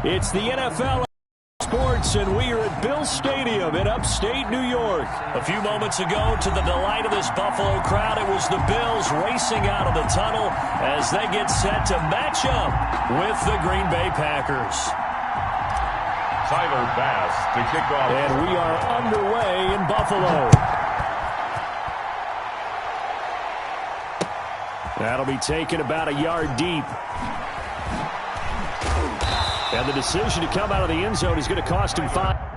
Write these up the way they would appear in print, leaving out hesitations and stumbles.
It's the NFL Sports, and we are at Bill Stadium in upstate New York. A few moments ago, to the delight of this Buffalo crowd, it was the Bills racing out of the tunnel as they get set to match up with the Green Bay Packers. Tyler Bass to kick off. And we are underway in Buffalo. That'll be taken about a yard deep. And the decision to come out of the end zone is going to cost him 5.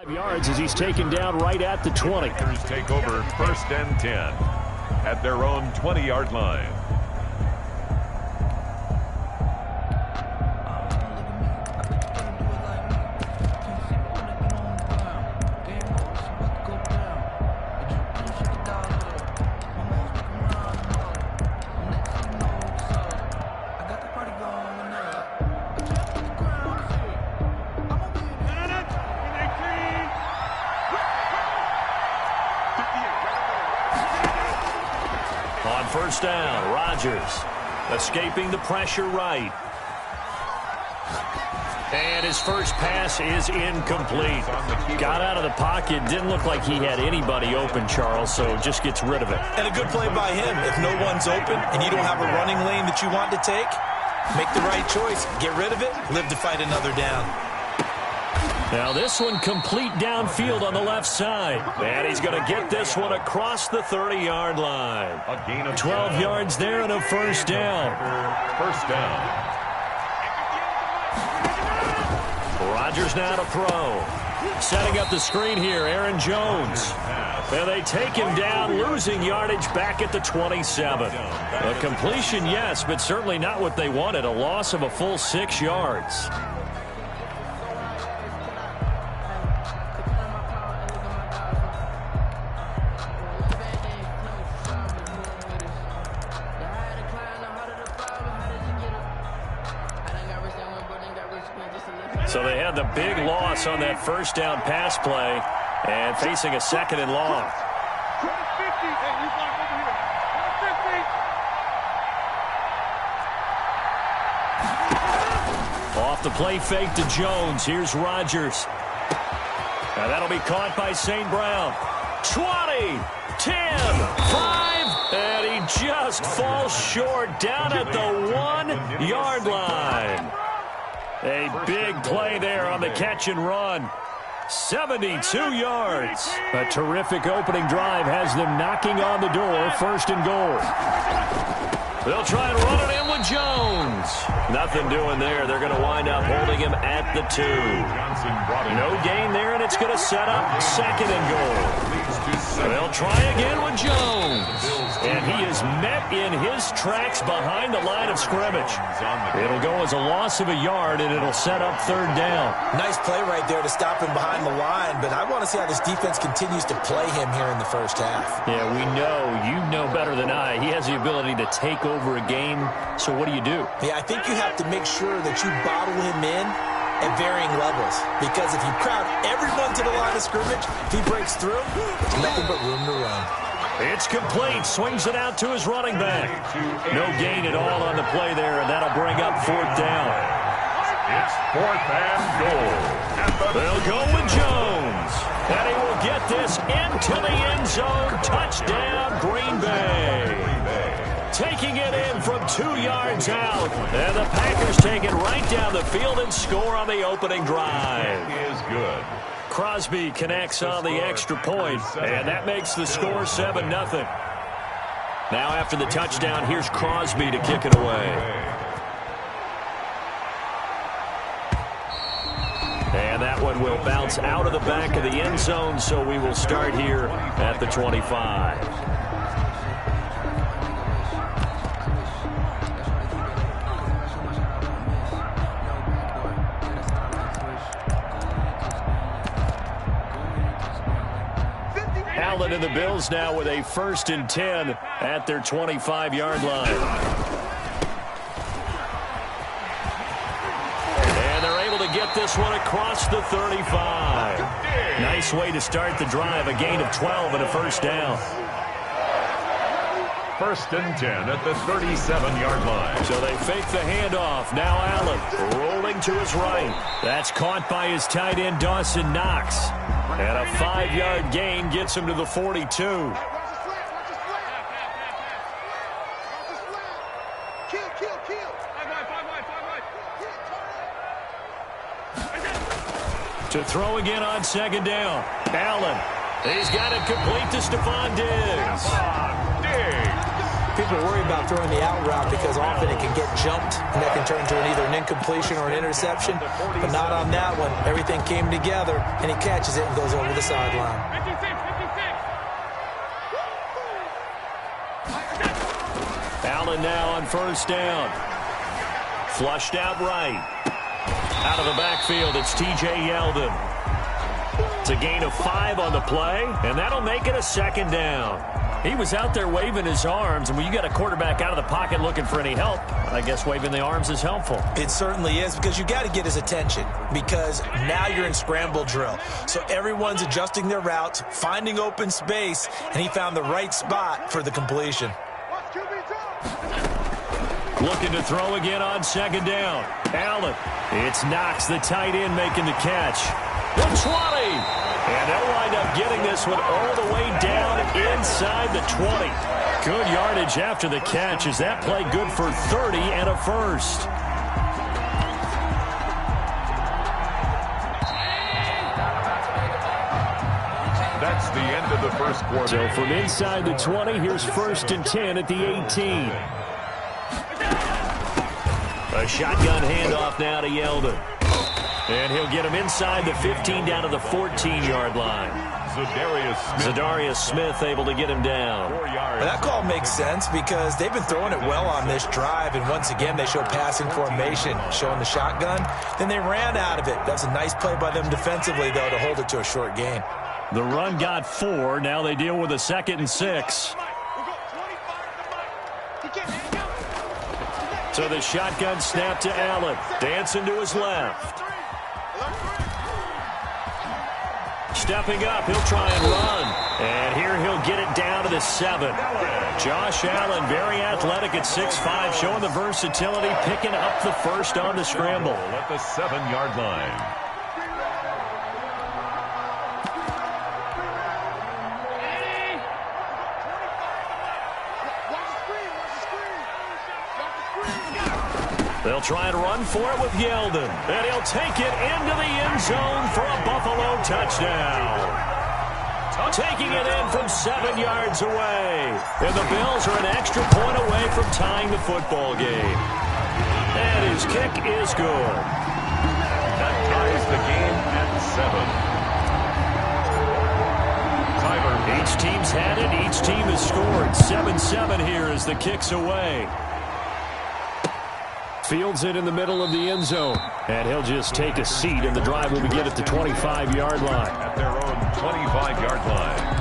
Yards as he's taken down right at the 20. Packers take over 1st and 10 at their own 20-yard line. First down, Rodgers escaping the pressure right. And his first pass is incomplete. Got out of the pocket, didn't look like he had anybody open, Charles, so just gets rid of it. And a good play by him. If no one's open and you don't have a running lane that you want to take, make the right choice. Get rid of it, live to fight another down. Now this one complete downfield on the left side. And he's going to get this one across the 30-yard line. A gain of 12 yards there and a first down. First down. Rodgers now to throw. Setting up the screen here, Aaron Jones. And they take him down, losing yardage back at the 27. A completion, yes, but certainly not what they wanted. A loss of a full 6 yards. So they had the big loss on that first down pass play and facing a 2nd and long. Off the play fake to Jones. Here's Rodgers. Now that'll be caught by St. Brown. 20, 10, 5, and he just falls short down at the 1-yard line. A big play there on the catch and run. 72 yards. A terrific opening drive has them knocking on the door. 1st and goal. They'll try and run it in with Jones. Nothing doing there. They're going to wind up holding him at the 2. No gain there, and it's going to set up 2nd and goal. They'll try again with Jones. And he is met in his tracks behind the line of scrimmage. It'll go as a loss of a yard, and it'll set up 3rd down. Nice play right there to stop him behind the line, but I want to see how this defense continues to play him here in the first half. Yeah, we know. You know better than I. He has the ability to take over a game, so what do you do? Yeah, I think you have to make sure that you bottle him in at varying levels, because if you crowd everyone to the line of scrimmage, if he breaks through, there's nothing but room to run. It's complete. Swings it out to his running back. No gain at all on the play there, and that'll bring up 4th down. It's 4th and goal. They'll go with Jones. And he will get this into the end zone. Touchdown, Green Bay. Taking it in from 2 yards out. And the Packers take it right down the field and score on the opening drive. Is good. Crosby connects on the extra point, and that makes the score 7-0. Now after the touchdown, here's Crosby to kick it away. And that one will bounce out of the back of the end zone, so we will start here at the 25. Allen and the Bills now with a 1st and 10 at their 25-yard line. And they're able to get this one across the 35. Nice way to start the drive, a gain of 12 and a 1st down. 1st and 10 at the 37-yard line. So they fake the handoff. Now Allen rolling to his right. That's caught by his tight end, Dawson Knox. And a 5-yard gain gets him to the 42. To throw again on 2nd down. Allen. He's got it complete to Stephon Diggs. People worry about throwing the out route because often it can get jumped, and that can turn into either an incompletion or an interception. But not on that one. Everything came together, and he catches it and goes over the sideline. Allen now on 1st down. Flushed out right. Out of the backfield, it's T.J. Yeldon. It's a gain of 5 on the play, and that'll make it a 2nd down. He was out there waving his arms, and when you got a quarterback out of the pocket looking for any help, I guess waving the arms is helpful. It certainly is, because you got to get his attention, because now you're in scramble drill. So everyone's adjusting their routes, finding open space, and he found the right spot for the completion. Looking to throw again on 2nd down. Allen. It's Knox, the tight end, making the catch. The 20. And they'll wind up getting this one all the way down inside the 20. Good yardage after the catch. Is that play good for 30 and a 1st? That's the end of the 1st quarter. So from inside the 20, here's 1st and 10 at the 18. A shotgun handoff now to Yeldon. And he'll get him inside the 15 down to the 14-yard line. Zadarius Smith able to get him down. Well, that call makes sense because they've been throwing it well on this drive, and once again they show passing formation, showing the shotgun. Then they ran out of it. That's a nice play by them defensively, though, to hold it to a short gain. The run got 4. Now they deal with a 2nd and 6. So the shotgun snap to Allen. Dancing to his left. Stepping up, he'll try and run. And here he'll get it down to the 7. Josh Allen, very athletic at 6'5", showing the versatility, picking up the 1st on the scramble. At the 7-yard line. They'll try and run for it with Yeldon. And he'll take it into the end zone for a Buffalo touchdown. Taking it in from 7 yards away. And the Bills are an extra point away from tying the football game. And his kick is good. That ties the game at 7. Each team's had it. Each team has scored. 7-7 here as the kick's away. Fields it in the middle of the end zone. And he'll just take a seat, and the drive will begin at the 25-yard line. At their own 25-yard line.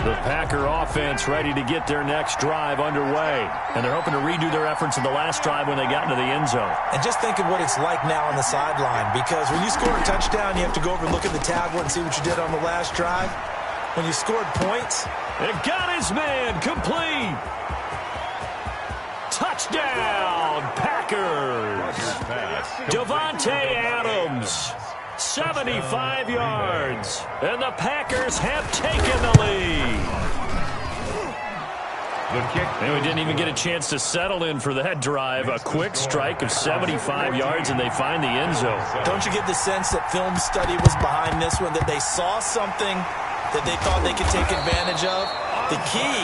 The Packer offense ready to get their next drive underway. And they're hoping to redo their efforts in the last drive when they got into the end zone. And just think of what it's like now on the sideline, because when you score a touchdown, you have to go over and look at the tablet and see what you did on the last drive. When you scored points, it got his man complete. Touchdown, Packers. Devontae Adams. 75 yards, and the Packers have taken the lead. And we didn't even get a chance to settle in for that drive. A quick strike of 75 yards, and they find the end zone. Don't you get the sense that film study was behind this one, that they saw something that they thought they could take advantage of? The key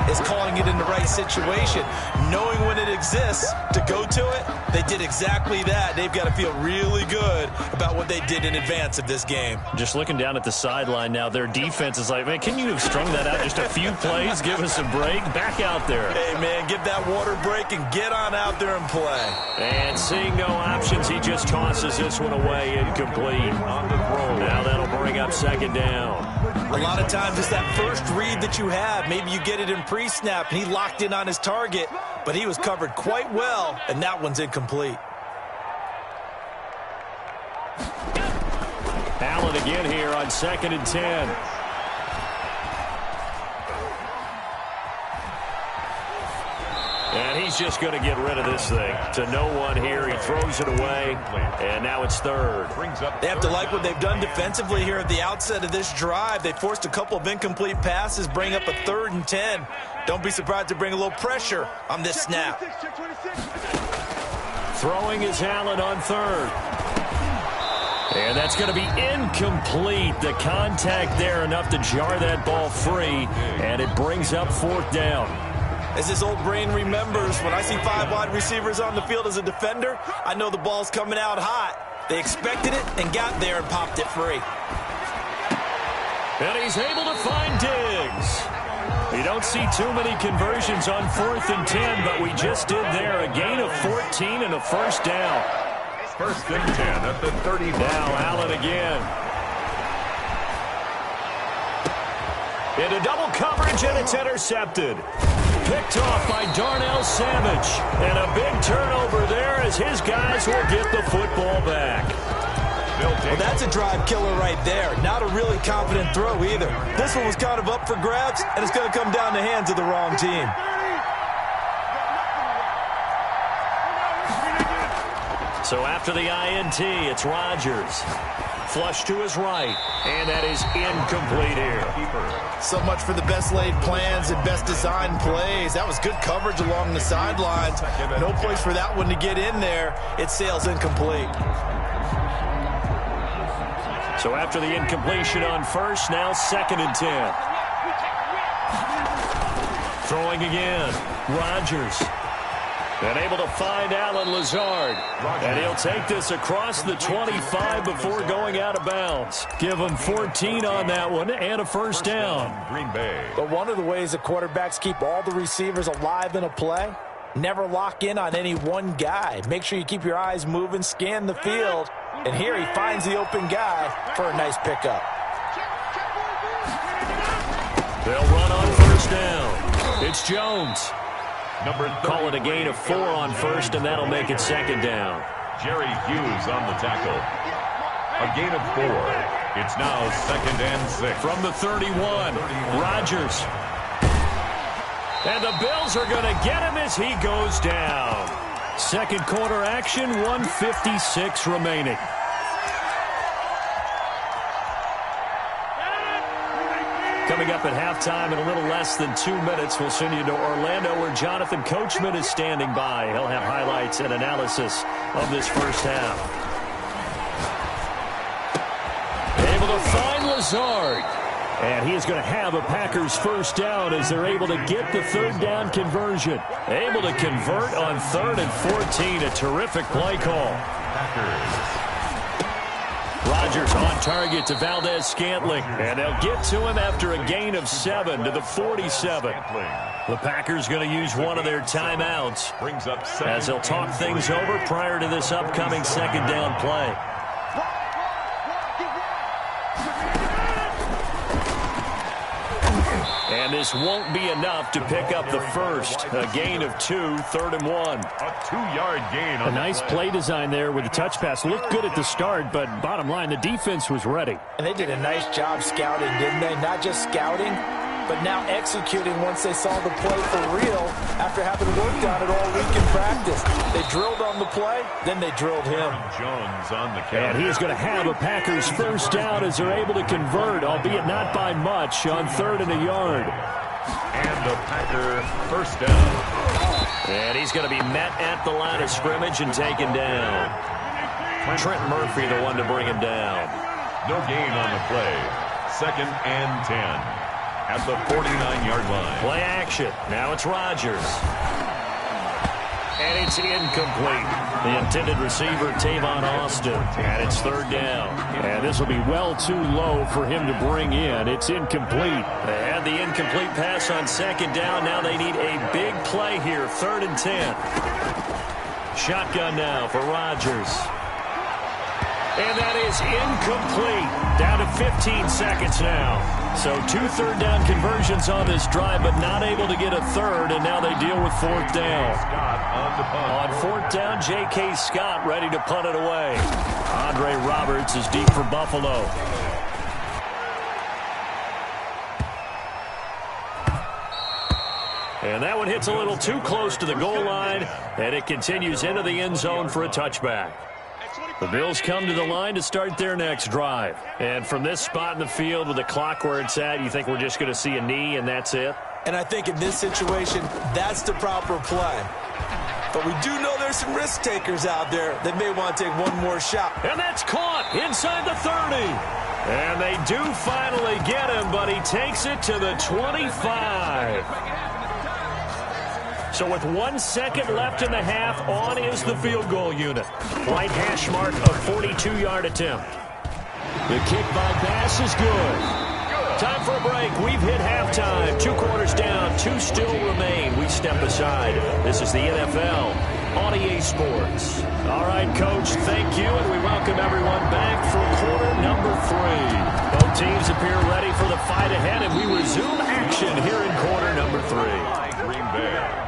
is calling it in the right situation, knowing when to exists to go to it, they did exactly that. They've got to feel really good about what they did in advance of this game. Just looking down at the sideline now, their defense is like, man, can you have strung that out just a few plays? Give us a break. Back out there. Hey, man, give that water break and get on out there and play. And seeing no options, he just tosses this one away, incomplete. On the throw. Now that'll bring up second down. A lot of times it's that first read that you have. Maybe you get it in pre-snap, and he locked in on his target, but he was covered quite well, and that one's incomplete. Allen again here on 2nd and 10. And he's just going to get rid of this thing. To no one here. He throws it away, and now it's third. They have to like what they've done defensively here at the outset of this drive. They forced a couple of incomplete passes, bring up a 3rd and 10. Don't be surprised to bring a little pressure on this snap. Throwing is Allen on 3rd. And that's going to be incomplete. The contact there enough to jar that ball free, and it brings up 4th down. As this old brain remembers, when I see 5 wide receivers on the field as a defender, I know the ball's coming out hot. They expected it and got there and popped it free. And he's able to find Diggs. You don't see too many conversions on 4th and 10, but we just did there. A gain of 14 and a 1st down. 1st and 10 at the 30. Now Allen again. Into double coverage, and it's intercepted. Picked off by Darnell Savage. And a big turnover there as his guys will get the football back. Well, that's a drive killer right there. Not a really confident throw either. This one was kind of up for grabs, and it's going to come down the hands of the wrong team. So after the INT, it's Rodgers. Flush to his right, and that is incomplete here. So much for the best laid plans and best designed plays. That was good coverage along the sidelines. No place for that one to get in there. It sails incomplete. So after the incompletion on 1st, now 2nd and 10. Throwing again, Rodgers. And able to find Allen Lazard. And he'll take this across the 25 before going out of bounds. Give him 14 on that one and a 1st down. Green Bay. But one of the ways that quarterbacks keep all the receivers alive in a play, never lock in on any one guy. Make sure you keep your eyes moving, scan the field. And here he finds the open guy for a nice pickup. They'll run on 1st down. It's Jones. Call it a gain of 4 on 1st, and that'll make it 2nd down. Jerry Hughes on the tackle. A gain of 4. It's now 2nd and 6. From the 31, Rodgers. And the Bills are going to get him as he goes down. 2nd quarter action, 1:56 remaining. Coming up at halftime in a little less than 2 minutes, we'll send you to Orlando where Jonathan Coachman is standing by. He'll have highlights and analysis of this 1st half. Able to find Lazard. And he is going to have a Packers 1st down as they're able to get the 3rd down conversion. Able to convert on 3rd and 14. A terrific play call. Packers. Rodgers on target to Valdez-Scantling. And they'll get to him after a gain of 7 to the 47. The Packers going to use one of their timeouts as they'll talk things over prior to this upcoming 2nd down play. And this won't be enough to pick up the 1st. A gain of 2, 3rd and 1. A 2-yard gain. A nice play design there with the touch pass. Looked good at the start, but bottom line, the defense was ready. And they did a nice job scouting, didn't they? Not just scouting, but now executing once they saw the play for real after having worked on it all week in practice. They drilled on the play, then they drilled him. Jones on the And he is going to have a Packers 1st down as they're able to convert, albeit not by much, on 3rd and a yard. And a Packer 1st down. And he's going to be met at the line of scrimmage and taken down. Trent Murphy, the one to bring him down. No gain on the play. 2nd and 10. At the 49-yard line. Play action. Now it's Rodgers. And it's incomplete. The intended receiver, Tavon Austin. And it's third down. And this will be well too low for him to bring in. It's incomplete. They had the incomplete pass on second down. Now they need a big play here. 3rd and 10. Shotgun now for Rodgers. And that is incomplete. Down to 15 seconds now. So 2 third-down conversions on this drive, but not able to get a third, and now they deal with 4th down. On 4th down, J.K. Scott ready to punt it away. Andre Roberts is deep for Buffalo. And that one hits a little too close to the goal line, and it continues into the end zone for a touchback. The Bills come to the line to start their next drive. And from this spot in the field with the clock where it's at, you think we're just going to see a knee and that's it? And I think in this situation, that's the proper play. But we do know there's some risk takers out there that may want to take one more shot. And that's caught inside the 30. And they do finally get him, but he takes it to the 25. So with 1 second left in the half, on is the field goal unit. Right hash mark of 42-yard attempt. The kick by Bass is good. Time for a break. We've hit halftime. 2 quarters down, 2 still remain. We step aside. This is the NFL on EA Sports. All right, Coach, thank you, and we welcome everyone back for quarter number 3. Both teams appear ready for the fight ahead, and we resume action here in quarter number 3. Green Bay.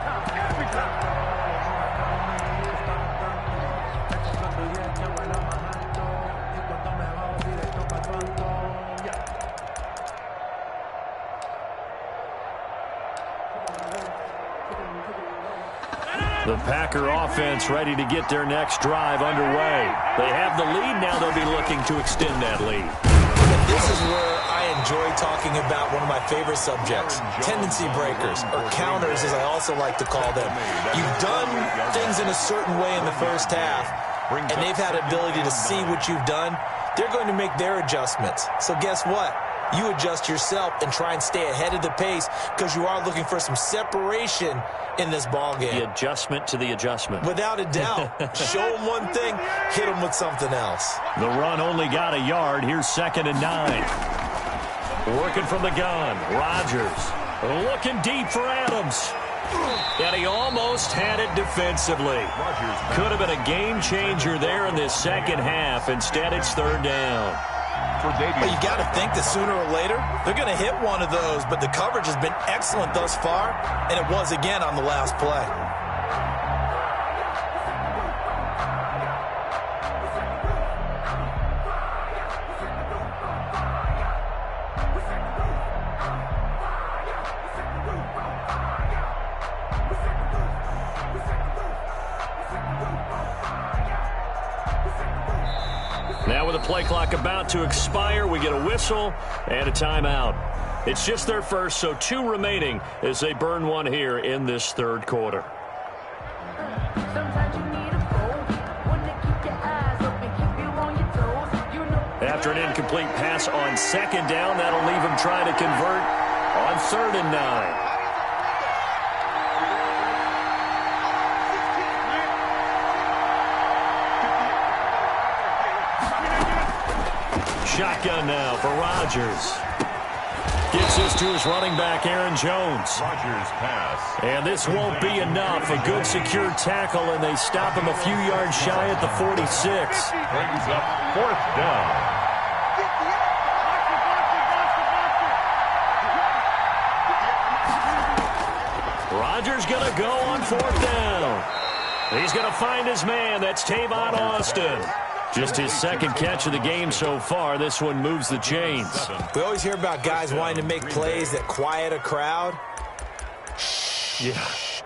The Packer offense ready to get their next drive underway. They have the lead. Now they'll be looking to extend that lead. And this is where I enjoy talking about one of my favorite subjects, tendency breakers, or counters as I also like to call them. You've done things in a certain way in the first half, and they've had the ability to see what you've done. They're going to make their adjustments. So guess what? You adjust yourself and try and stay ahead of the pace because you are looking for some separation in this ball game. The adjustment to the adjustment. Without a doubt. Show them one thing, hit them with something else. The run only got a yard. Here's 2nd and 9. Working from the gun. Rodgers looking deep for Adams. And he almost had it defensively. Could have been a game changer there in this second half. Instead, it's 3rd down. But you got to think that sooner or later, they're going to hit one of those. But the coverage has been excellent thus far, and it was again on the last play. Now with the play clock about to expire, we get a whistle and a timeout. It's just their first, so 2 remaining as they burn one here in this 3rd quarter. After an incomplete pass on 2nd down, that'll leave him trying to convert on 3rd and 9. Shotgun now for Rodgers. Gets this to his running back, Aaron Jones. Rodgers pass. And this won't be enough. A good secure tackle, and they stop him a few yards shy at the 46. Brings up 4th down. Rodgers going to go on 4th down. He's going to find his man. That's Tavon Austin. Just his 2nd catch of the game so far. This one moves the chains. We always hear about guys wanting to make plays that quiet a crowd. Yeah.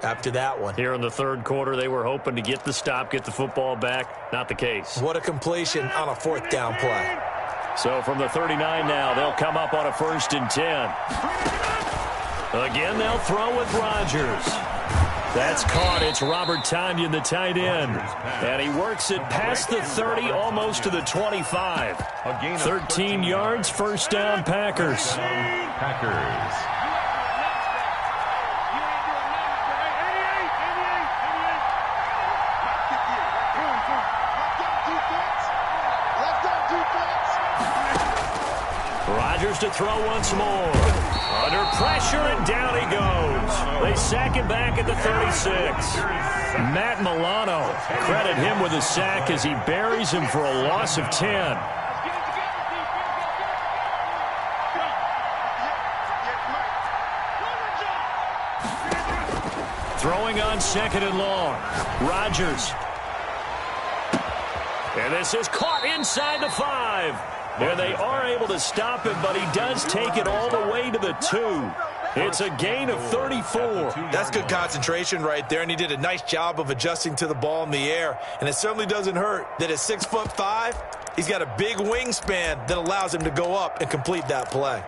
After that one. Here in the 3rd quarter, they were hoping to get the stop, get the football back. Not the case. What a completion on a 4th down play. So from the 39 now, they'll come up on a 1st and 10. Again, they'll throw with Rodgers. That's caught. It's Robert Tonyan, the tight end. And he works it past the 30, almost to the 25. 13 yards, 1st down, Packers. Rodgers to throw once more. Under pressure, and down he goes. They sack him back at the 36. Matt Milano, credit him with a sack as he buries him for a loss of 10. Throwing on 2nd and long. Rodgers. And this is caught inside the 5. And they are able to stop him, but he does take it all the way to the 2. It's a gain of 34. That's good concentration right there, and he did a nice job of adjusting to the ball in the air. And it certainly doesn't hurt that at 6'5", he's got a big wingspan that allows him to go up and complete that play.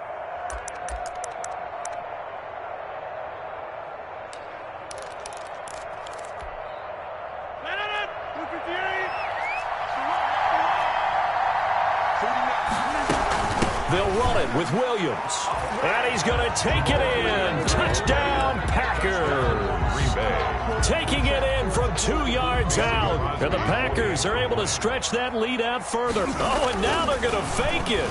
They'll run it with Williams. And he's going to take it in. Touchdown, Packers. Taking it in from 2 yards out. And the Packers are able to stretch that lead out further. Oh, and now they're going to fake it.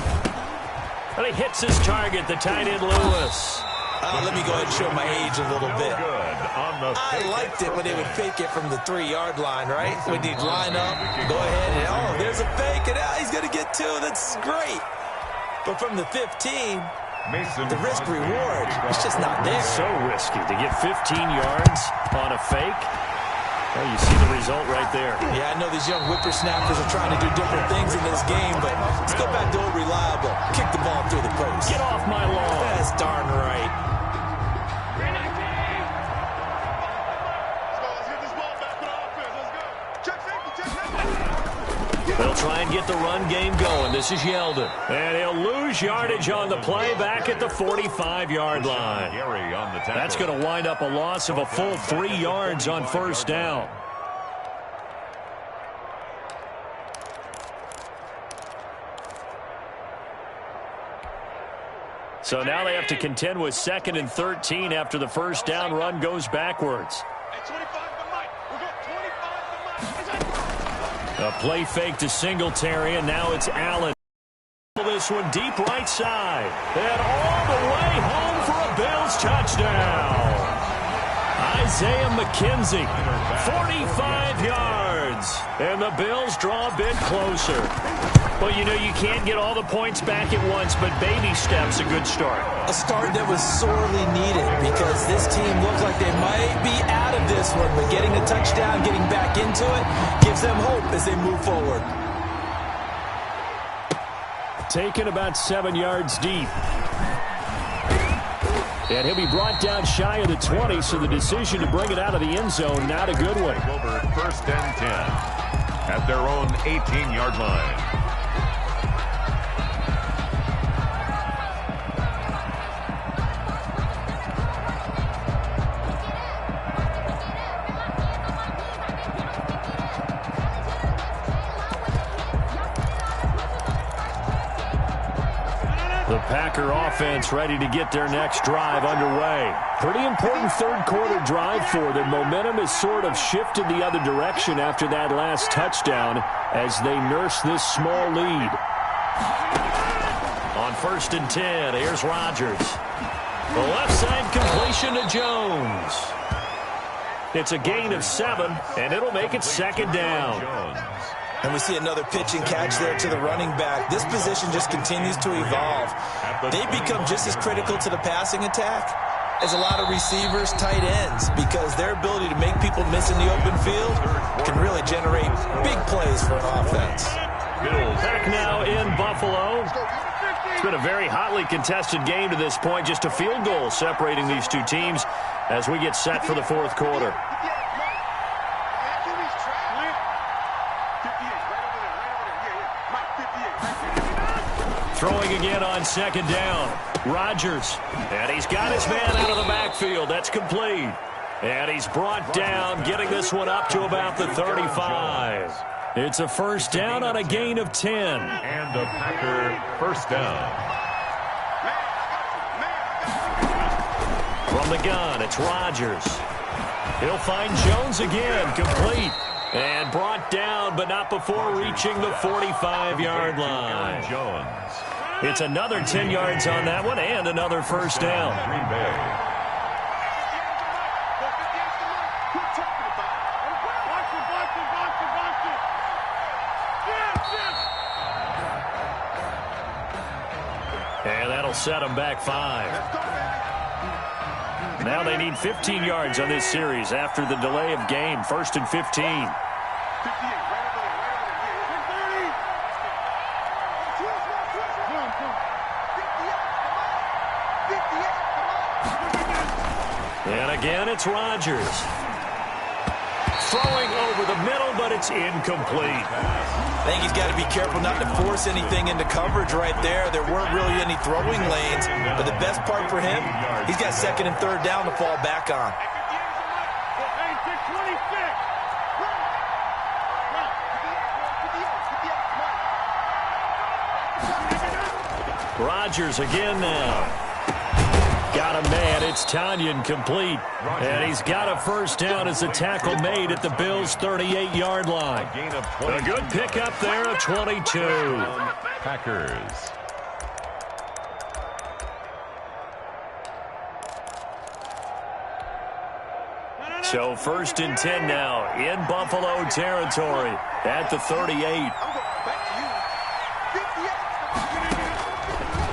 And he hits his target, the tight end Lewis. Let me go ahead and show my age a little bit. I liked it when they would fake it from the 3-yard line, right? When he'd line up, go ahead, and oh, there's a fake, and he's going to get 2. That's great. But from the 15, the risk-reward, it's just not there. So risky to get 15 yards on a fake. Well, you see the result right there. Yeah, I know these young whippersnappers are trying to do different things in this game, but let's go back to old reliable. Kick the ball through the post. Get off my lawn. That's darn right. They'll try and get the run game going. This is Yeldon. And he'll lose yardage on the play back at the 45-yard line. That's going to wind up a loss of a full 3 yards on 1st down. So now they have to contend with 2nd and 13 after the 1st down run goes backwards. A play fake to Singletary, and now it's Allen. This one deep right side. And all the way home for a Bills touchdown. Isaiah McKenzie, 45 yards. And the Bills draw a bit closer. Well, you know, you can't get all the points back at once, but baby steps, a good start. A start that was sorely needed because this team looks like they might be out of this one, but getting a touchdown, getting back into it, gives them hope as they move forward. Taken about 7 yards deep. And he'll be brought down shy of the 20, so the decision to bring it out of the end zone, not a good one. Over 1st and 10 at their own 18-yard line. The Packer offense ready to get their next drive underway. Pretty important 3rd quarter drive for them. Momentum has sort of shifted the other direction after that last touchdown as they nurse this small lead. On 1st and 10, here's Rodgers. The left side completion to Jones. It's a gain of 7, and it'll make it 2nd down. And we see another pitch and catch there to the running back. This position just continues to evolve. They become just as critical to the passing attack as a lot of receivers, tight ends, because their ability to make people miss in the open field can really generate big plays for an offense. Back now in Buffalo. It's been a very hotly contested game to this point. Just a field goal separating these two teams as we get set for the 4th quarter. Throwing again on 2nd down. Rodgers. And he's got his man out of the backfield. That's complete. And he's brought down, getting this one up to about the 35. It's a 1st down on a gain of 10. And a Packer 1st down. From the gun, it's Rodgers. He'll find Jones again, complete. And brought down, but not before reaching the 45-yard line. Jones. It's another 10 yards on that one and another first down. Green Bay. And that'll set them back 5. Now they need 15 yards on this series after the delay of game. 1st and 15. And again, it's Rodgers. Throwing over the middle, but it's incomplete. I think he's got to be careful not to force anything into coverage right there. There weren't really any throwing lanes, but the best part for him, he's got 2nd and 3rd down to fall back on. Rodgers again now. Got a man. It's Tanyan complete. And he's got a first down as a tackle made at the Bills' 38-yard line. A good pickup there of 22. Packers. So 1st and 10 now in Buffalo territory at the 38.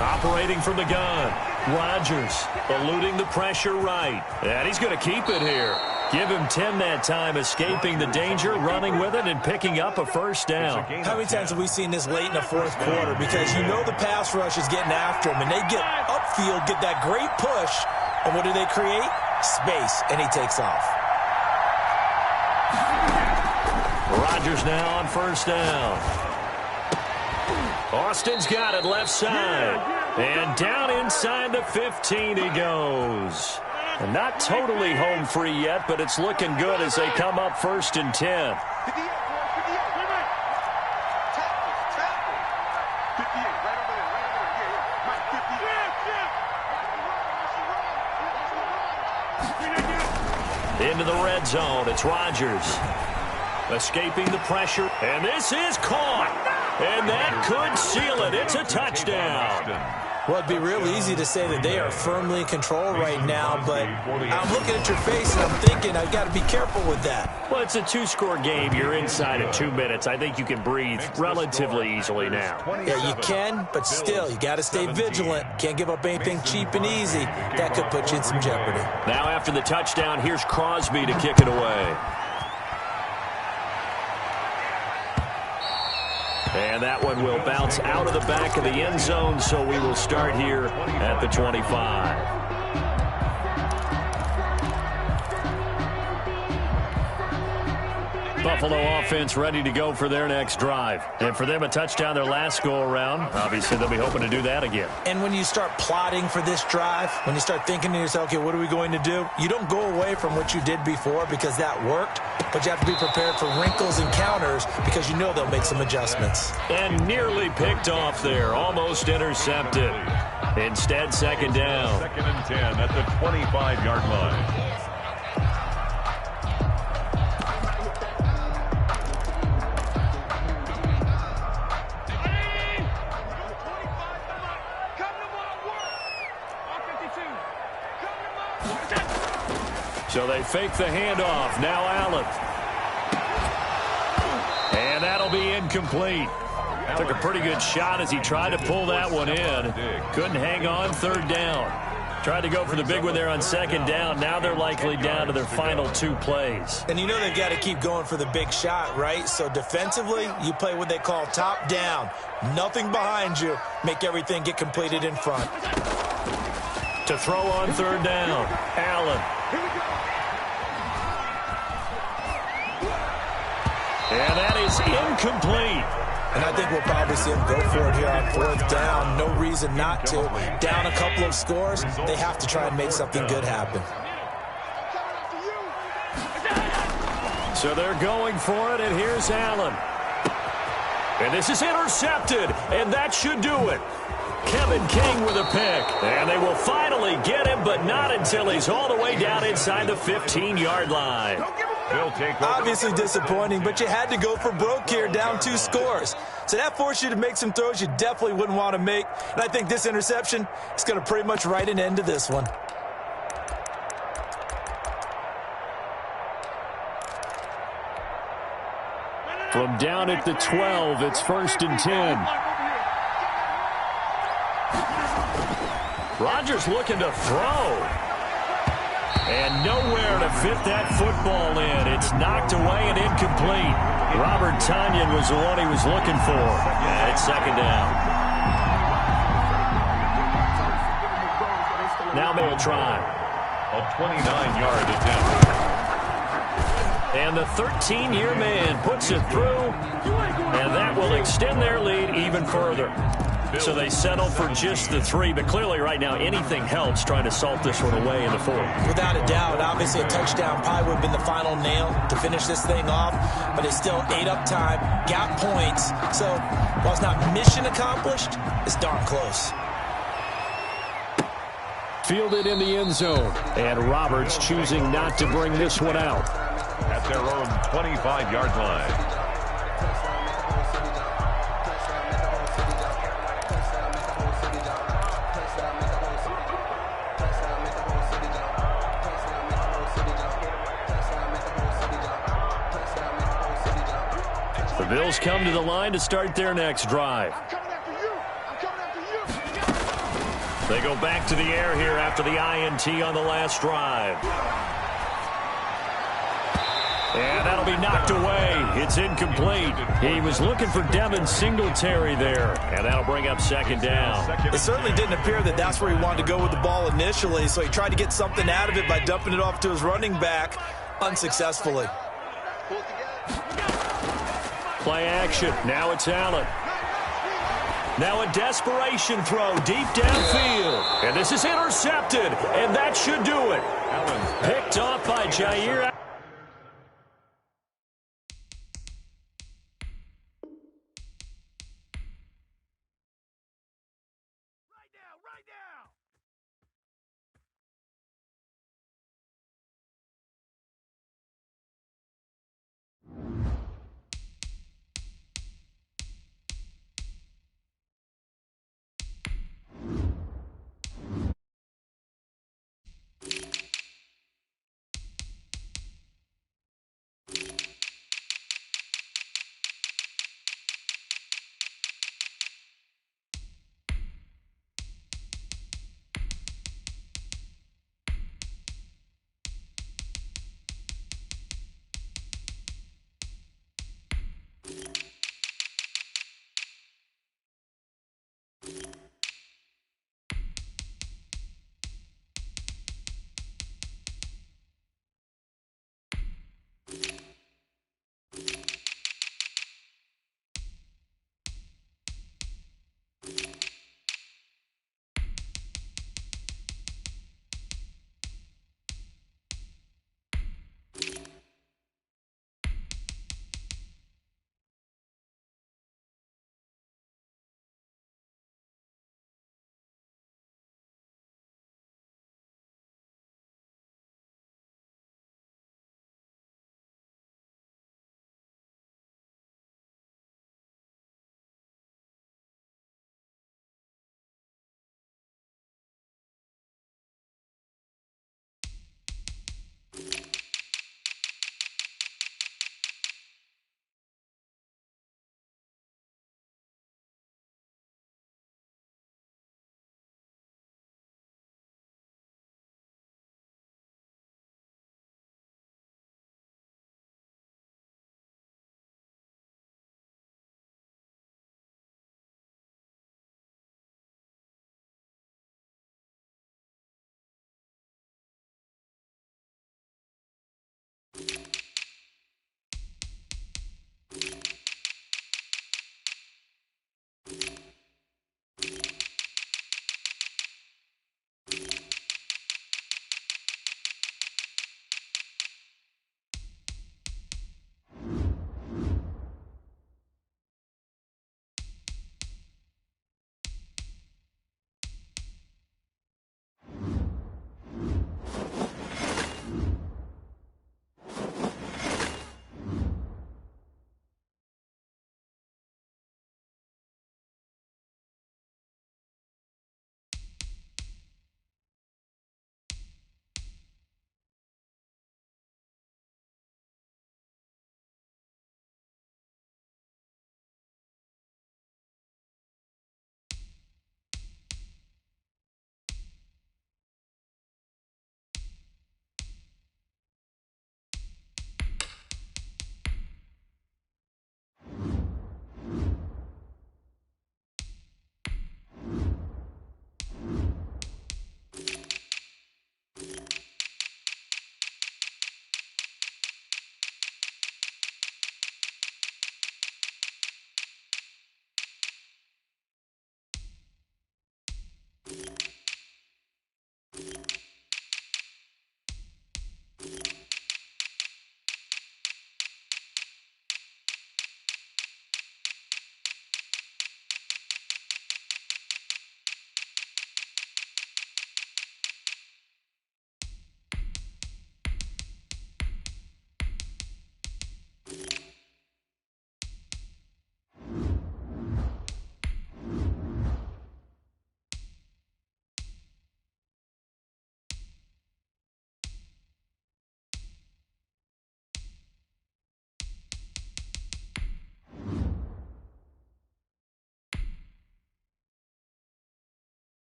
Operating from the gun. Rodgers eluding the pressure right. And he's going to keep it here. Give him 10 that time, escaping the danger, running with it, and picking up a first down. How many times have we seen this late in the 4th quarter? Because you know the pass rush is getting after him, and they get upfield, get that great push, and what do they create? Space, and he takes off. Rodgers now on first down. Austin's got it left side. And down inside the 15 he goes. And not totally home free yet, but it's looking good as they come up 1st and 10. Into the red zone. It's Rodgers. Escaping the pressure. And this is caught. And that could seal it. It's a touchdown. Well, it'd be real easy to say that they are firmly in control right now, but I'm looking at your face and I'm thinking I've got to be careful with that. Well, it's a 2-score game. You're inside of 2 minutes. I think you can breathe relatively easily now. Yeah, you can, but still, you got to stay vigilant. Can't give up anything cheap and easy. That could put you in some jeopardy. Now after the touchdown, here's Crosby to kick it away. And that one will bounce out of the back of the end zone, so we will start here at the 25. Buffalo offense ready to go for their next drive. And for them, a touchdown their last go-around. Obviously, they'll be hoping to do that again. And when you start plotting for this drive, when you start thinking to yourself, okay, what are we going to do? You don't go away from what you did before because that worked, but you have to be prepared for wrinkles and counters because you know they'll make some adjustments. And nearly picked off there, almost intercepted. Instead, 2nd down. 2nd and 10 at the 25-yard line. So they fake the handoff. Now Allen. And that'll be incomplete. Took a pretty good shot as he tried to pull that one in. Couldn't hang on. 3rd down. Tried to go for the big one there on 2nd down. Now they're likely down to their final 2 plays. And you know they've got to keep going for the big shot, right? So defensively, you play what they call top down. Nothing behind you. Make everything get completed in front. To throw on 3rd down. Allen. And that is incomplete. And I think we'll probably see him go for it here on 4th down. No reason not to. Down a couple of scores, they have to try and make something good happen. So they're going for it, and here's Allen. And this is intercepted, and that should do it. Kevin King with a pick. And they will finally get him, but not until he's all the way down inside the 15-yard line. They'll take over. Obviously disappointing, but you had to go for broke here, down 2 scores. So that forced you to make some throws you definitely wouldn't want to make. And I think this interception is going to pretty much write an end to this one. From down at the 12, it's 1st and 10. Rodgers looking to throw. And nowhere to fit that football in. It's knocked away and incomplete. Robert Tonyan was the one he was looking for. And it's 2nd down. Now they will try. A 29-yard attempt. And the 13-year man puts it through. And that will extend their lead even further. So they settle for just the 3, but clearly right now anything helps trying to salt this one away in the 4th. Without a doubt, obviously a touchdown probably would have been the final nail to finish this thing off, but it's still 8 up time, got points. So while it's not mission accomplished, it's darn close. Fielded in the end zone, and Roberts choosing not to bring this one out. At their own 25-yard line. The Bills come to the line to start their next drive. They go back to the air here after the INT on the last drive. And that'll be knocked away. It's incomplete. He was looking for Devin Singletary there. And that'll bring up 2nd down. It certainly didn't appear that that's where he wanted to go with the ball initially, so he tried to get something out of it by dumping it off to his running back unsuccessfully. Play action. Now it's Allen. Now a desperation throw deep downfield. And this is intercepted. And that should do it. Picked off by Jair.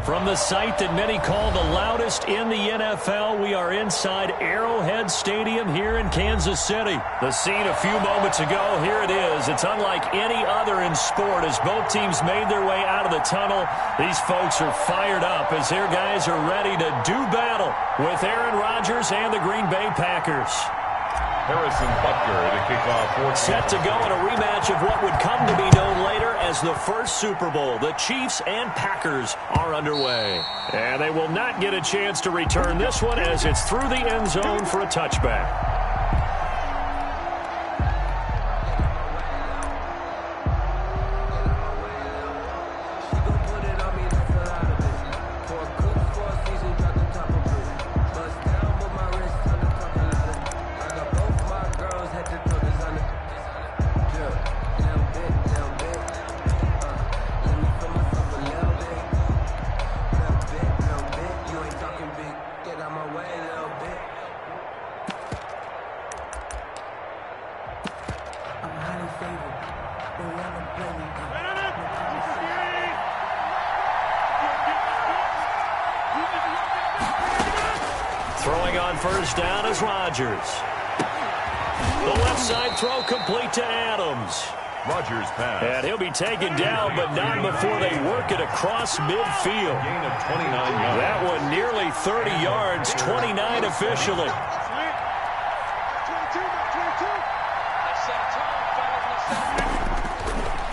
From the site that many call the loudest in the NFL, we are inside Arrowhead Stadium here in Kansas City. The scene a few moments ago, here it is. It's unlike any other in sport as both teams made their way out of the tunnel. These folks are fired up as their guys are ready to do battle with Aaron Rodgers and the Green Bay Packers. Harrison Butker to kick off. Set to go in a rematch of what would come to be known later as the first Super Bowl. The Chiefs and Packers are underway. And they will not get a chance to return this one as it's through the end zone for a touchback. Throwing on first down is Rodgers. The left side throw complete to Adams. Rodgers pass. And he'll be taken down, but not before they work it across midfield. Gain of 29 yards. That one nearly 30 yards, 29 officially.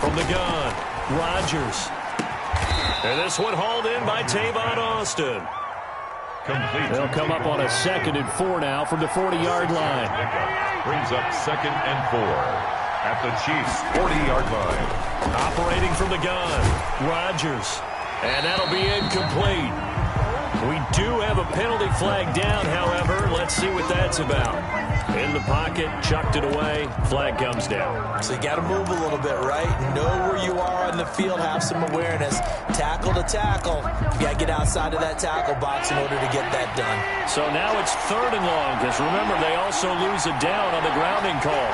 From the gun, Rodgers. And this one hauled in by Tavon Austin. Complete. They'll come up on a 2nd and 4 now from the 40-yard line. Brings up 2nd and 4 at the Chiefs' 40-yard line. Operating from the gun, Rodgers. And that'll be incomplete. We do have a penalty flag down, however. Let's see what that's about. In the pocket, chucked it away, flag comes down. So you got to move a little bit, right? Know where you are on the field, have some awareness. Tackle to tackle. You got to get outside of that tackle box in order to get that done. So now it's 3rd and long, because remember, they also lose a down on the grounding call.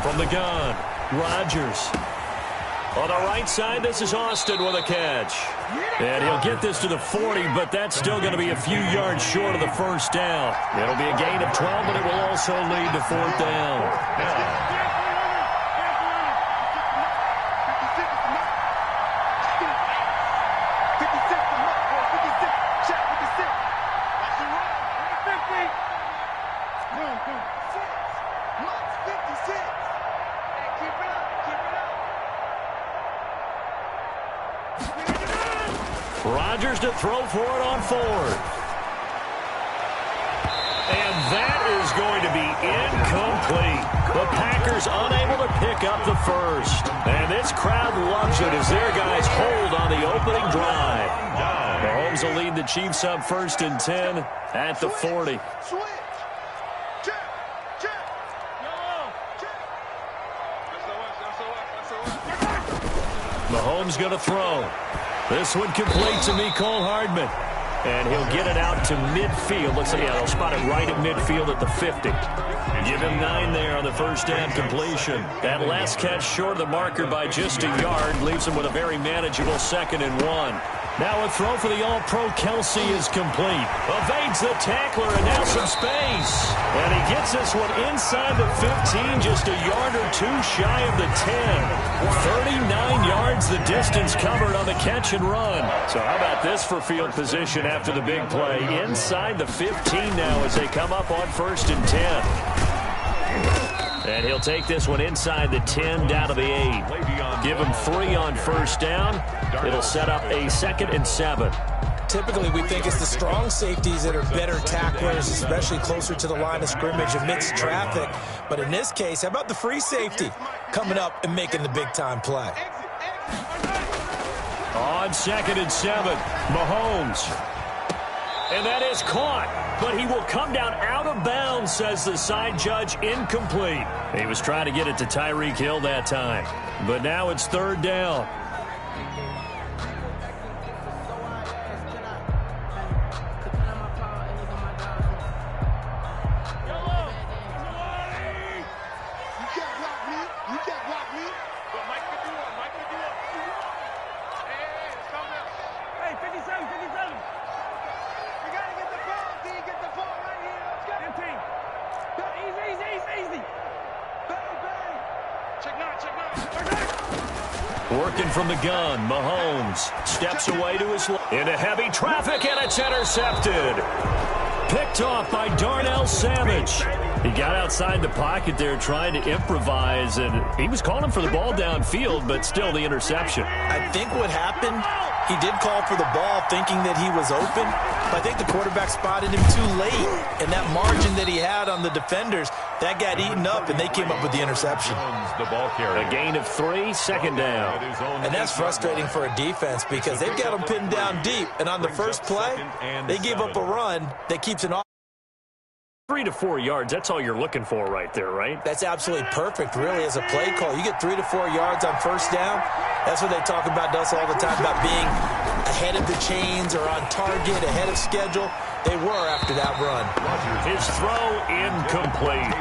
From the gun, Rodgers. On the right side, this is Austin with a catch. And he'll get this to the 40, but that's still going to be a few yards short of the first down. It'll be a gain of 12, but it will also lead to 4th down. Rodgers to throw for it on 4th. And that is going to be incomplete. The Packers unable to pick up the first. And this crowd loves it as their guys hold on the opening drive. Mahomes will lead the Chiefs up 1st and 10 at the 40. Mahomes going to throw. This one complete to Mecole Hardman. And he'll get it out to midfield. Looks like they'll spot it right at midfield at the 50. Give him 9 there on the first down completion. That last catch short of the marker by just a yard leaves him with a very manageable 2nd and 1. Now a throw for the All-Pro Kelsey is complete. Evades the tackler and now some space. And he gets this one inside the 15, just a yard or 2 shy of the 10. 39 yards the distance covered on the catch and run. So how about this for field position after the big play? Inside the 15 now as they come up on 1st and 10. And he'll take this one inside the 10 down to the 8. Give him 3 on first down. It'll set up a 2nd and 7. Typically, we think it's the strong safeties that are better tacklers, especially closer to the line of scrimmage amidst traffic. But in this case, how about the free safety coming up and making the big-time play? On 2nd and 7, Mahomes. And that is caught, but he will come down out of bounds, says the side judge, incomplete. He was trying to get it to Tyreek Hill that time. But now it's 3rd down. Working from the gun, Mahomes steps away to his left. Into heavy traffic, and it's intercepted. Picked off by Darnell Savage. He got outside the pocket there trying to improvise, and he was calling for the ball downfield, but still the interception. I think what happened, he did call for the ball thinking that he was open, but I think the quarterback spotted him too late, and that margin that he had on the defenders, that got eaten up, and they came up with the interception. A gain of 3, second down. And that's frustrating for a defense because they've got them pinned down deep, and on the first play, they gave up a run that keeps an 3 to 4 yards, that's all you're looking for right there, right? That's absolutely perfect, really, as a play call. You get 3 to 4 yards on first down. That's what they talk about, Dust, all the time, about being ahead of the chains or on target, ahead of schedule. They were after that run. His throw incomplete.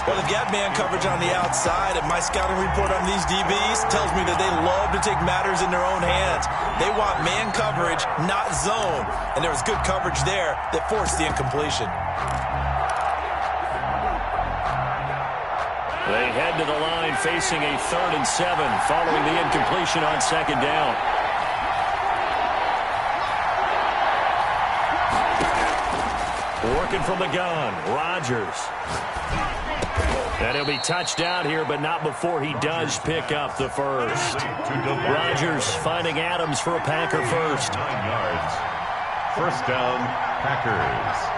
Well, they've got man coverage on the outside, and my scouting report on these DBs tells me that they love to take matters in their own hands. They want man coverage, not zone. And there was good coverage there that forced the incompletion. They head to the line facing a 3rd and 7 following the incompletion on second down. Working from the gun, Rodgers. And he'll be touched down here, but not before he does pick up the first. Rodgers finding Adams for a Packer first. 9 yards. First down, Packers.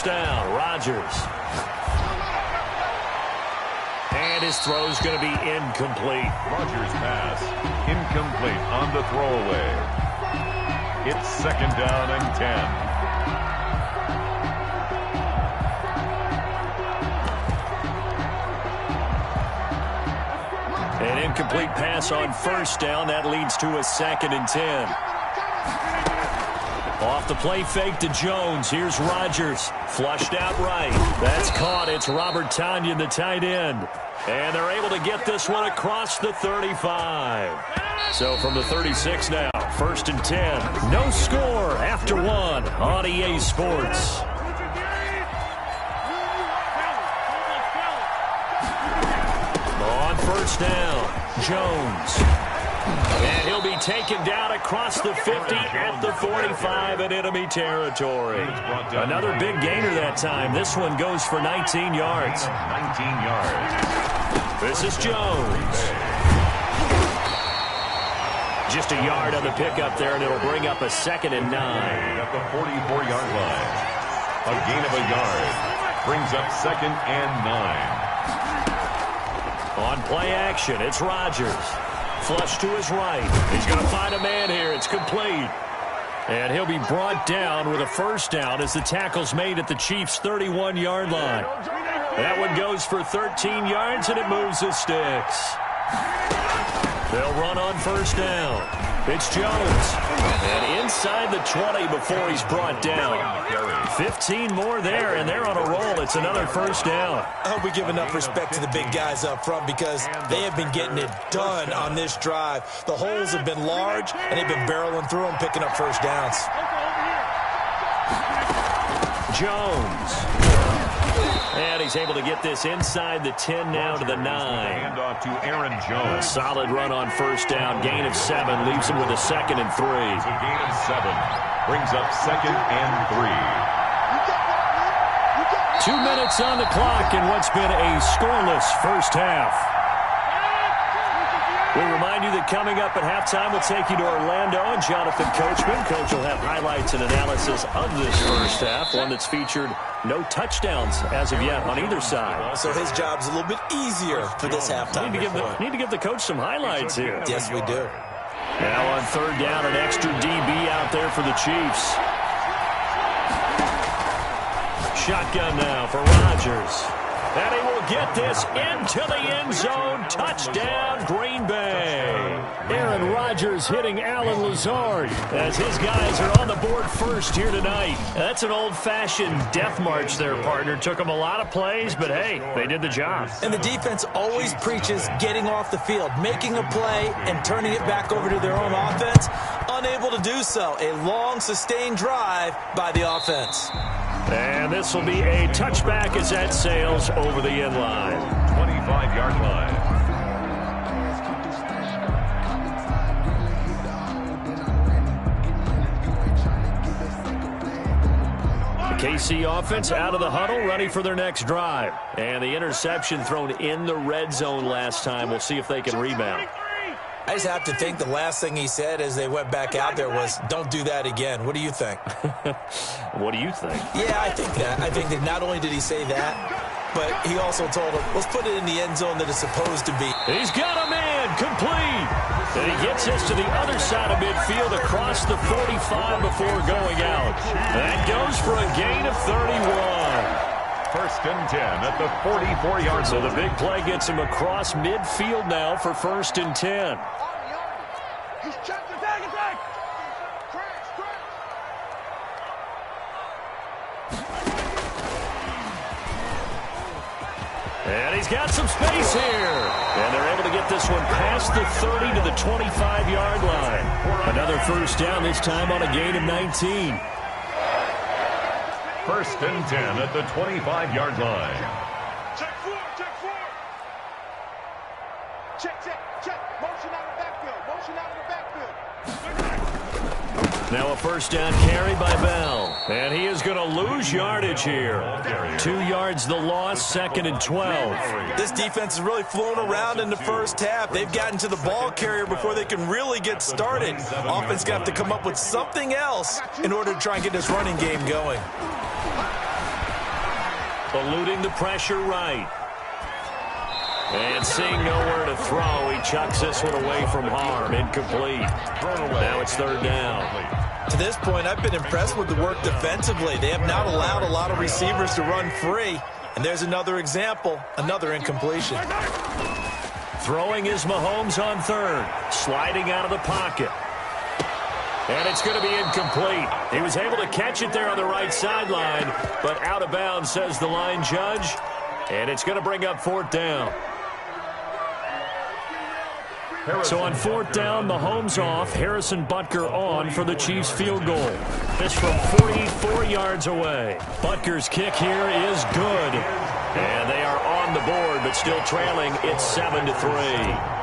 Down, Rodgers. And his throw's going to be incomplete. Rodgers' pass, incomplete on the throwaway. It's second down and 10. An incomplete pass on first down. That leads to a 2nd and 10. Off the play fake to Jones. Here's Rodgers. Flushed out right. That's caught. It's Robert Tonyan, the tight end. And they're able to get this one across the 35. So from the 36 now, 1st and 10. No score after 1 on EA Sports. On first down, Jones. And he'll be taken down across the 50 at the 45 in enemy territory. Another big gainer that time. This one goes for 19 yards. 19 yards. This is Jones. Just a yard on the pickup there, and it'll bring up a 2nd and 9. At the 44-yard line. A gain of a yard. Brings up 2nd and 9. On play action, it's Rodgers. Flush to his right. He's going to find a man here. It's complete. And he'll be brought down with a first down as the tackle's made at the Chiefs' 31-yard line. That one goes for 13 yards, and it moves the sticks. They'll run on first down. It's Jones. And inside the 20 before he's brought down. 15 more there, and they're on a roll. It's another first down. I hope we give enough respect to the big guys up front because they have been getting it done on this drive. The holes have been large, and they've been barreling through them, picking up first downs. Jones. And he's able to get this inside the 10 now to the 9. Hand off to Aaron Jones. Solid run on first down. Gain of 7. Leaves him with a 2nd and 3. It's a gain of 7. Brings up 2nd and 3. 2 minutes on the clock in what's been a scoreless first half. We remind you that coming up at halftime, we'll take you to Orlando and Jonathan Coachman. Coach will have highlights and analysis of this first half, one that's featured no touchdowns as of yet on either side. So his job's a little bit easier for this halftime. Need to give the coach some highlights here. Yes, we do. Now on third down, an extra DB out there for the Chiefs. Shotgun now for Rodgers. And he will get this into the end zone. Touchdown, Green Bay. Aaron Rodgers hitting Alan Lazard as his guys are on the board first here tonight. That's an old-fashioned death march there, partner. Took them a lot of plays, but hey, they did the job. And the defense always preaches getting off the field, making a play, and turning it back over to their own offense. Unable to do so. A long, sustained drive by the offense. And this will be a touchback as that sails over the end line. 25-yard line. The KC offense out of the huddle, ready for their next drive. And the interception thrown in the red zone last time. We'll see if they can rebound. I just have to think the last thing he said as they went back out there was, don't do that again. What do you think? What do you think? Yeah, I think that. I think that not only did he say that, but he also told him, let's put it in the end zone that it's supposed to be. He's got a man, complete. And he gets this to the other side of midfield across the 45 before going out. That goes for a gain of 31. First and 10 at the 44-yard line. So the big play gets him across midfield now for first and 10. And he's got some space here. And they're able to get this one past the 30 to the 25-yard line. Another first down, this time on a gain of 19. First and 10 at the 25-yard line. Check four. Check. Motion out of the backfield. Now a first down carry by Bell. And he is going to lose yardage here. 2 yards the loss, second and 12. This defense is really flown around in the first half. They've gotten to the ball carrier before they can really get started. Offense got to come up with something else in order to try and get this running game going. Eluding the pressure right. And seeing nowhere to throw, he chucks this one away from harm. Incomplete. Now it's third down. To this point, I've been impressed with the work defensively. They have not allowed a lot of receivers to run free. And there's another example, another incompletion. Throwing is Mahomes on third. Sliding out of the pocket. And it's going to be incomplete. He was able to catch it there on the right sideline, but out of bounds, says the line judge. And it's going to bring up fourth down. So on fourth down, Mahomes off, Harrison Butker on for the Chiefs field goal. This from 44 yards away. Butker's kick here is good. And they are on the board, but still trailing. It's 7-3.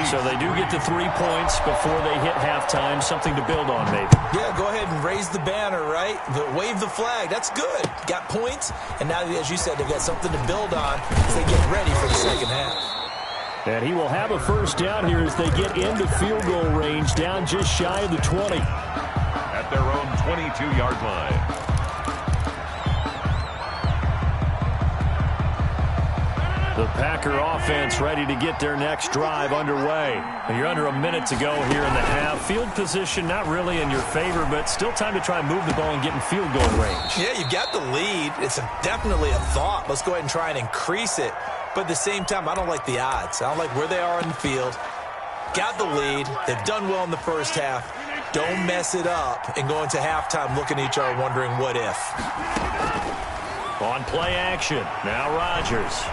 So they do get to 3 points before they hit halftime. Something to build on, maybe. Yeah, go ahead and raise the banner, right? Wave the flag. That's good. Got points, and now, as you said, they've got something to build on as they get ready for the second half. And he will have a first down here as they get into field goal range, down just shy of the 20. At their own 22-yard line. The Packer offense ready to get their next drive underway. You're under a minute to go here in the half. Field position not really in your favor, but still time to try and move the ball and get in field goal range. Yeah, you've got the lead. It's definitely a thought. Let's go ahead and try and increase it. But at the same time, I don't like the odds. I don't like where they are in the field. Got the lead. They've done well in the first half. Don't mess it up and go into halftime looking at each other wondering what if. On play action, now Rodgers.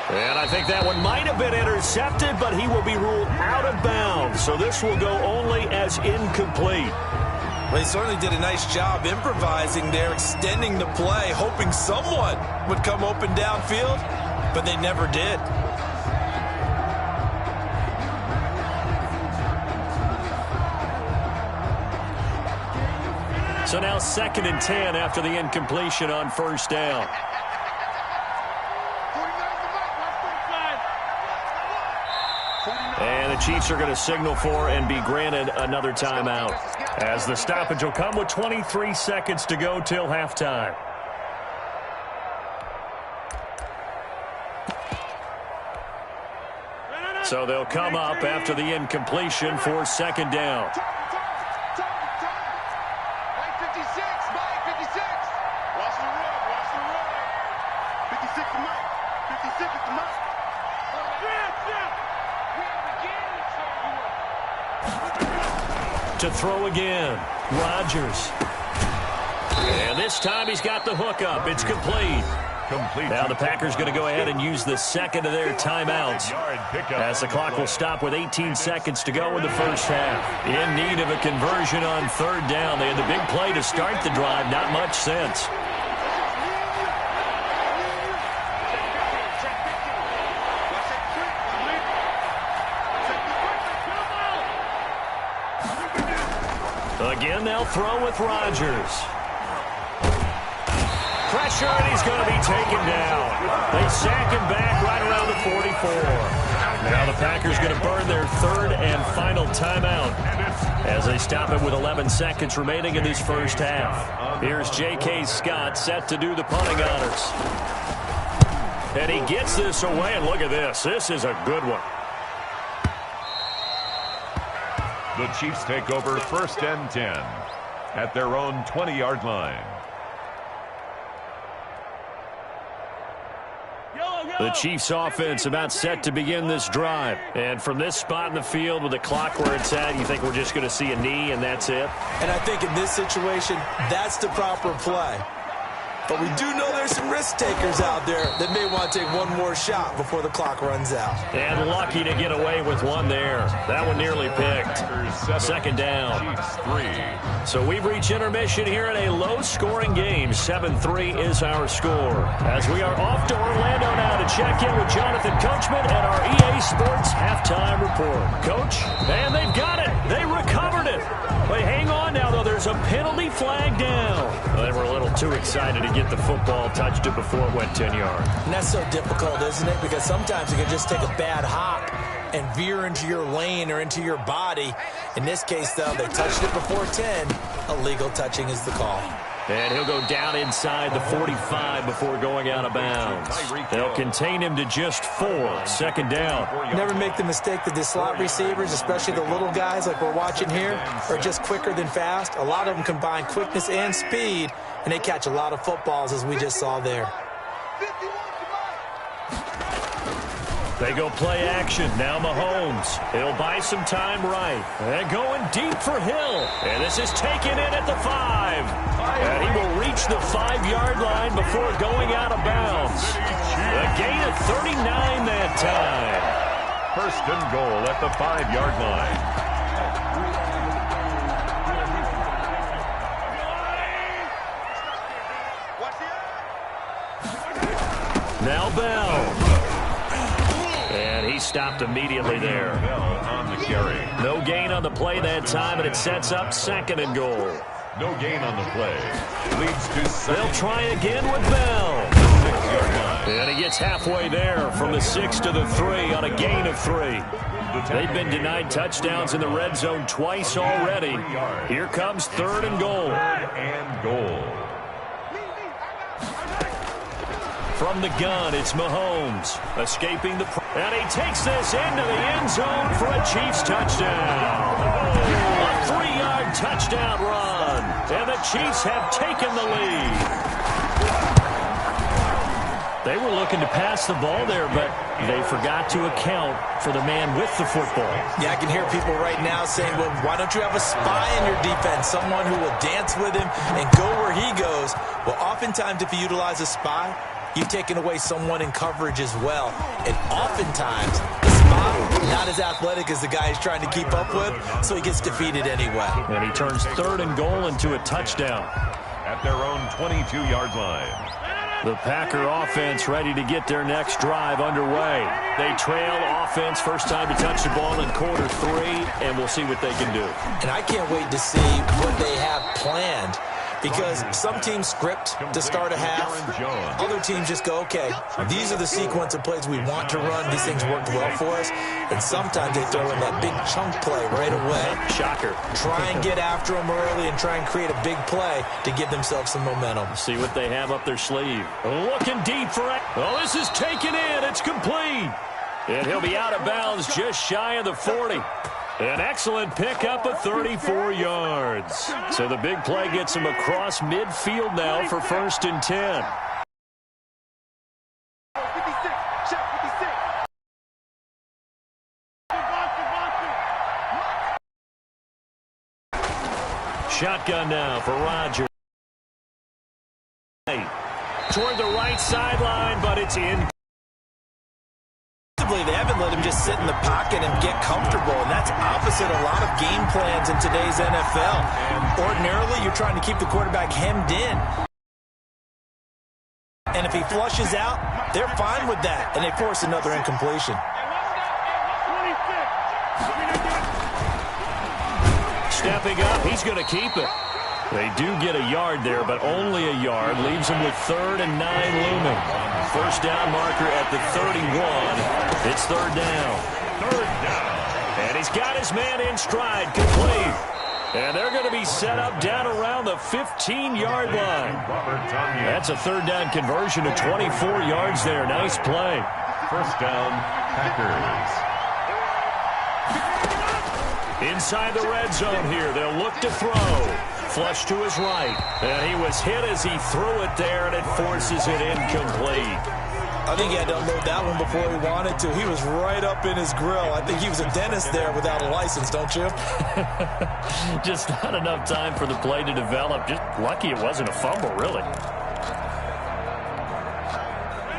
And I think that one might have been intercepted, but he will be ruled out of bounds. So this will go only as incomplete. Well, he certainly did a nice job improvising there, extending the play, hoping someone would come open downfield, but they never did. So now second and 10 after the incompletion on first down. And the Chiefs are going to signal for and be granted another timeout, as the stoppage will come with 23 seconds to go till halftime. So they'll come up after the incompletion for second down. To throw again, Rodgers. And this time he's got the hook up. It's complete. Now the Packers going to go ahead and use the second of their timeouts as the clock will stop with 18 seconds to go in the first half. In need of a conversion on third down. They had the big play to start the drive. Not much sense. Again, they'll throw with Rodgers. Pressure, and he's going to be taken down. They sack him back right around the 44. Now the Packers going to burn their third and final timeout as they stop it with 11 seconds remaining in this first half. Here's J.K. Scott set to do the punting honors. And he gets this away, and look at this. This is a good one. The Chiefs take over 1st and 10 at their own 20-yard line. The Chiefs offense about set to begin this drive. And from this spot in the field with the clock where it's at, you think we're just going to see a knee and that's it? And I think in this situation, that's the proper play. But we do know there's some risk takers out there that may want to take one more shot before the clock runs out. And lucky to get away with one there. That one nearly picked. Second down. Chiefs 3. So we've reached intermission here in a low-scoring game. 7-3 is our score. As we are off to Orlando now to check in with Jonathan Coachman and our EA Sports halftime report. Coach, and they've got it. They recovered it. But hang on now, though. There's a penalty flag down. Well, they were a little too excited to get the football, touched it before it went 10 yards. And that's so difficult, isn't it? Because sometimes you can just take a bad hop and veer into your lane or into your body. In this case, though, they touched it before 10. Illegal touching is the call. And he'll go down inside the 45 before going out of bounds. They'll contain him to just 4. Second down. Never make the mistake that the slot receivers, especially the little guys like we're watching here, are just quicker than fast. A lot of them combine quickness and speed, and they catch a lot of footballs, as we just saw there. They go play action. Now Mahomes. He'll buy some time right. And going deep for Hill. And this is taken in at the 5. And he will reach the 5-yard line before going out of bounds. A gain of 39 that time. 1st and goal at the 5-yard line. Now Bell. And he stopped immediately there. On the carry. No gain on the play that time, and it sets up 2nd and goal. No gain on the play. Leads to 2nd. They'll try again with Bell. 6-yard line. And he gets halfway there from the 6 to the 3 on a gain of 3. They've been denied touchdowns in the red zone twice already. Here comes 3rd and goal. 3rd and goal. From the gun, it's Mahomes escaping the... And he takes this into the end zone for a Chiefs touchdown. A 3-yard touchdown run. And the Chiefs have taken the lead. They were looking to pass the ball there, but they forgot to account for the man with the football. Yeah, I can hear people right now saying, well, why don't you have a spy in your defense, someone who will dance with him and go where he goes? Well, oftentimes if you utilize a spy, you've taken away someone in coverage as well. And oftentimes, the spy, not as athletic as the guy he's trying to keep up with, so he gets defeated anyway. And he turns 3rd and goal into a touchdown. At their own 22-yard line. The Packer offense ready to get their next drive underway. They trail offense, first time to touch the ball in quarter 3, and we'll see what they can do. And I can't wait to see what they have planned. Because some teams script to start a half. Other teams just go, okay, these are the sequence of plays we want to run. These things worked well for us. And sometimes they throw in that big chunk play right away. Shocker. Try and get after them early and try and create a big play to give themselves some momentum. See what they have up their sleeve. Looking deep for it. Oh, this is taken in. It's complete. And he'll be out of bounds just shy of the 40. An excellent pickup of 34 yards. So the big play gets him across midfield now for 1st and 10. Shotgun now for Rodgers. Toward the right sideline, but it's in. They haven't let him just sit in the pocket and get comfortable, and that's opposite a lot of game plans in today's NFL. Ordinarily, you're trying to keep the quarterback hemmed in. And if he flushes out, they're fine with that, and they force another incompletion. Stepping up, he's going to keep it. They do get a yard there, but only a yard. Leaves them with 3rd and 9 looming. First down marker at the 31. It's 3rd down. 3rd down. And he's got his man in stride, complete. And they're going to be set up down around the 15-yard line. That's a 3rd down conversion to 24 yards there. Nice play. First down, Packers. Inside the red zone here, they'll look to throw. Flush to his right. And he was hit as he threw it there, and it forces it incomplete. I think he had to unload that one before he wanted to. He was right up in his grill. I think he was a dentist there without a license, don't you? Just not enough time for the play to develop. Just lucky it wasn't a fumble, really.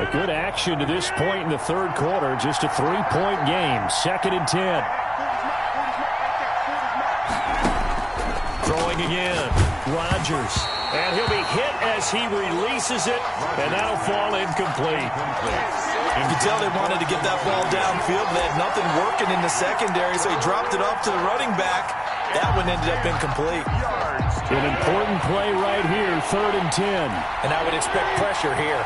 A good action to this point in the 3rd quarter. Just a 3-point game. 2nd and 10. Throwing again. Rodgers. And he'll be hit as he releases it, and that'll fall incomplete. You can tell they wanted to get that ball downfield. They had nothing working in the secondary, so he dropped it off to the running back. That one ended up incomplete. An important play right here, 3rd and 10. And I would expect pressure here.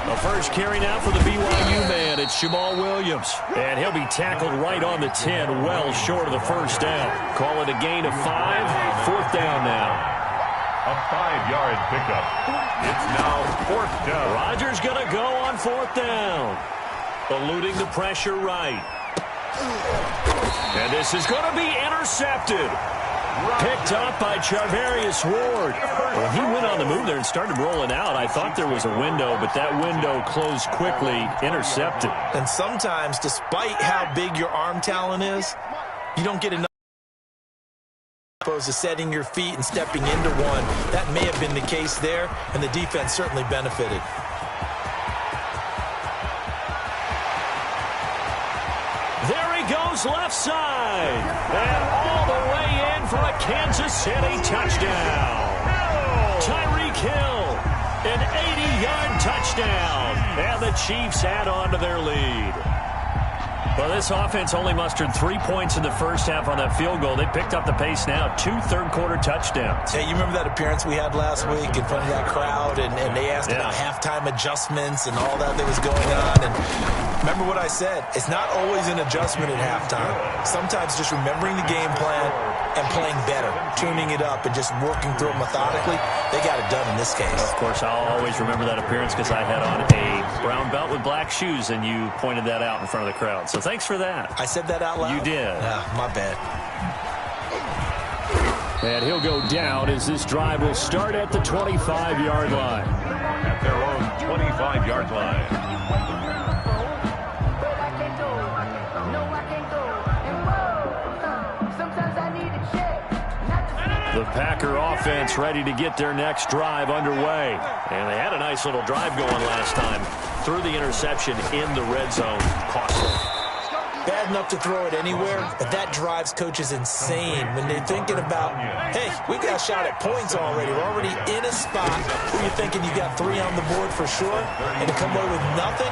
A first carry now for the BYU man. It's Jamal Williams. And he'll be tackled right on the 10, well short of the first down. Call it a gain of 5. 4th down now. A 5-yard pickup. It's now 4th down. Rodgers going to go on 4th down. Eluding the pressure right. And this is going to be intercepted. Picked up by Charvarius Ward. Well, he went on the move there and started rolling out. I thought there was a window, but that window closed quickly. Intercepted. And sometimes, despite how big your arm talent is, you don't get enough opposed to setting your feet and stepping into one. That may have been the case there, and the defense certainly benefited. There he goes left side. And all the way in for a Kansas City touchdown. Tyreek Hill, an 80-yard touchdown. And the Chiefs add on to their lead. Well, this offense only mustered 3 points in the first half on that field goal. They picked up the pace now. 2 third-quarter touchdowns. Hey, you remember that appearance we had last week in front of that crowd, and they asked about halftime adjustments and all that was going on. And remember what I said. It's not always an adjustment at halftime. Sometimes just remembering the game plan and playing better, tuning it up and just working through it methodically. They got it done in this case. Of course, I'll always remember that appearance because I had on a brown belt with black shoes, and you pointed that out in front of the crowd. So thanks for that. I said that out loud? You did. My bad. And he'll go down as this drive will start at the 25-yard line. At their own 25-yard line. The Packer offense ready to get their next drive underway. And they had a nice little drive going last time. Threw the interception in the red zone. Costly. Bad enough to throw it anywhere, but that drives coaches insane when they're thinking about, hey, we've got a shot at points already. We're already in a spot where you're thinking you got 3 on the board for sure, and to come away with nothing,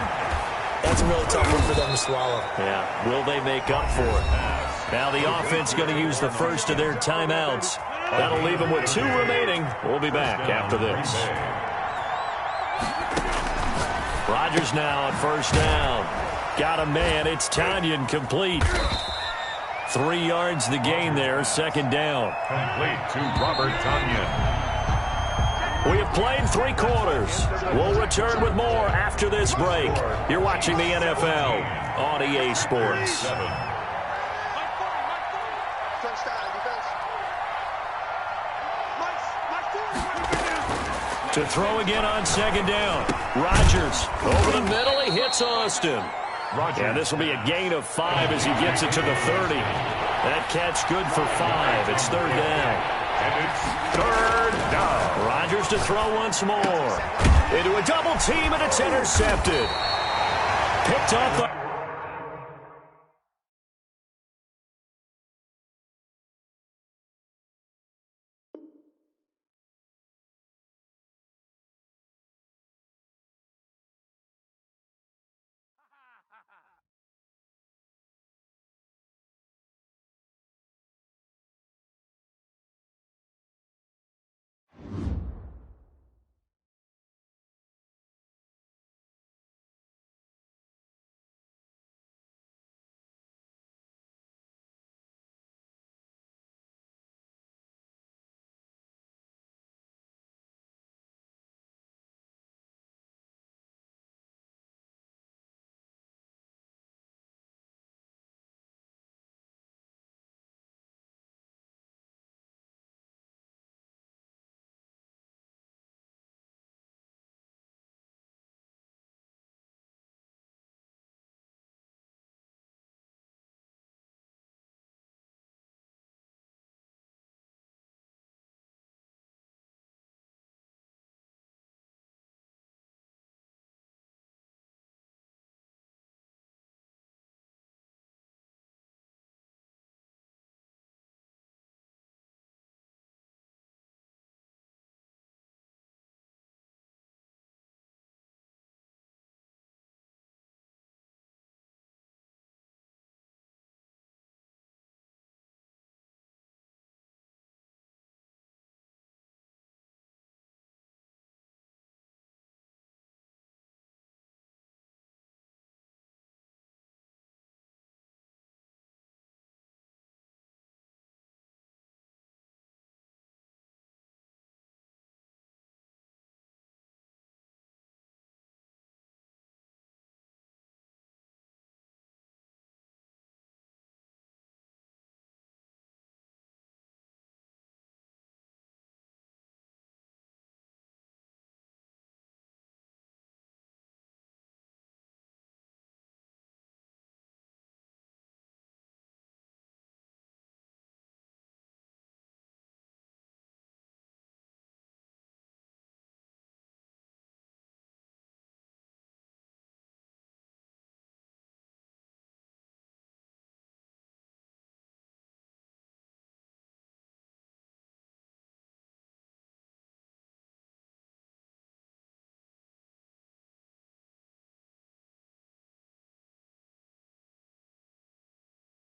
that's a really tough one for them to swallow. Yeah, will they make up for it? Now the offense going to use the first of their timeouts. That'll leave them with 2 remaining. We'll be back after this. Rodgers now on first down. Got a man. It's Tanyan complete. 3 yards the gain there. Second down. Complete to Robert Tanyan. We have played 3 quarters. We'll return with more after this break. You're watching the NFL on EA Sports. To throw again on second down. Rodgers over the middle. He hits Austin. And this will be a gain of 5 as he gets it to the 30. That catch good for 5. It's third down. And it's third down. Rodgers to throw once more. Into a double team, and it's intercepted. Picked off the...